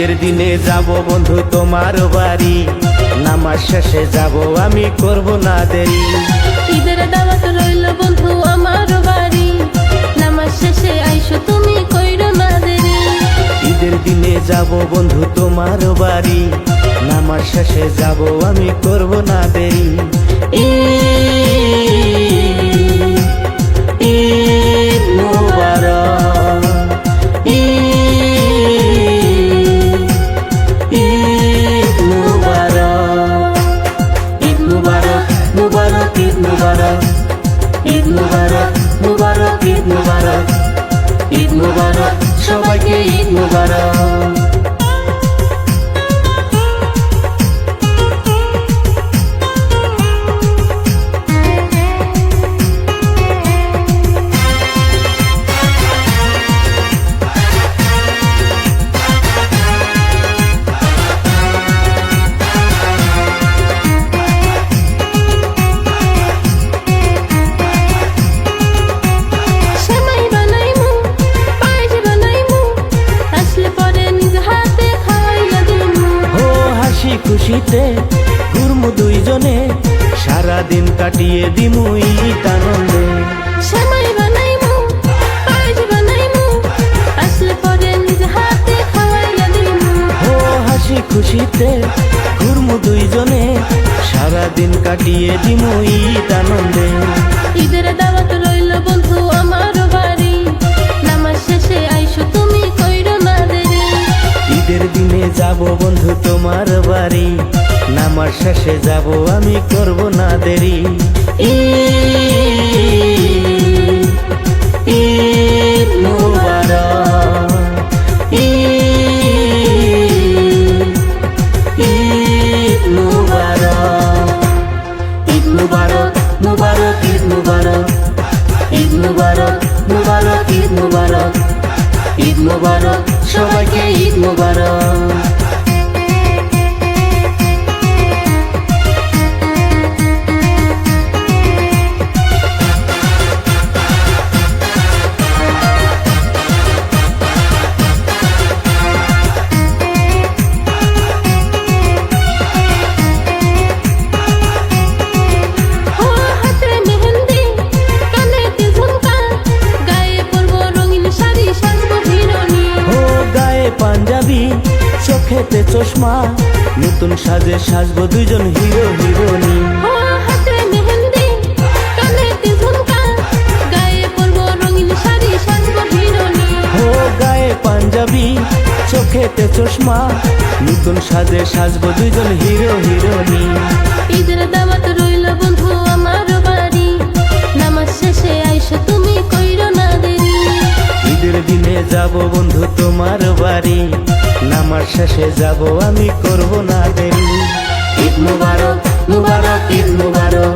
ঈদের দিনে যাব বন্ধু তোমার বাড়ি, নামাজ শেষে যাব আমি করব না দেরি। ঈদের দাওয়াত রইল বন্ধু আমার বাড়ি, নামাজ শেষে আইসো তুমি কইরো না দেরি। ঈদের দিনে যাব বন্ধু তোমার বাড়ি, নামাজ শেষে যাব আমি করব না দেরি। ঈদ মুবারক, ঈদ মুবারক, ঈদ মুবারক, মুবারক ঈদ মুবারক, ঈদ মুবারক, মুবারক ঈদ মুবারক, ঈদ মুবারক সবাইকে ঈদ মুবারক। খুশিতে ঘুরমু দুইজনে, সারাদিন কাটিয়ে দিমু ঈদ আনন্দে। সেমাই বানাইমু, পায়েস বানাইমু, আসলে পরে নিজ হাতে খাওয়াইয়া দিমু। ও হাসি খুশিতে ঘুরমু দুইজনে, সারাদিন কাটিয়ে দিমু ঈদ আনন্দে। ঈদের দাওয়াত রইল বন্ধু আমার বাড়ি, নামাজ শেষে আইসো তুমি কইরো না দেরি। ঈদের দিনে যাব বন্ধু তোমার বাড়ি, নামাজ শেষে যাব আমি করব না দেরি। ঈদ মুবারক, ঈদ মুবারক, ঈদ মুবারক, মুবারক ঈদ মুবারক, ঈদ মুবারক, মুবারক ঈদ মুবারক, ঈদ মুবারক সবাইকে ঈদ মুবারক। পাঞ্জাবি চোখেতে চশমা, নতুন সাজে সাজবো দুইজন হিরো হিরোইনি। হাতে মেহেন্দি, কানেতে ঝুমকা, গায়ে পরবো রঙিন শাড়ি, সাজবো হিরোইনি। ও গায়ে পাঞ্জাবি চোখেতে চশমা, নতুন সাজে সাজবো দুইজন হিরো হিরোইনি। ঈদের দাওয়াত রইল বন্ধু আমার বাড়ি, নামাজ শেষে আইসো তুমি কইরো না দেরি। ঈদের দিনে যাব বন্ধু তোমার বাড়ি, নামাজ শেষে যাব আমি করব না দেরি। ঈদ মুবারক, মুবারক ঈদ মুবারক,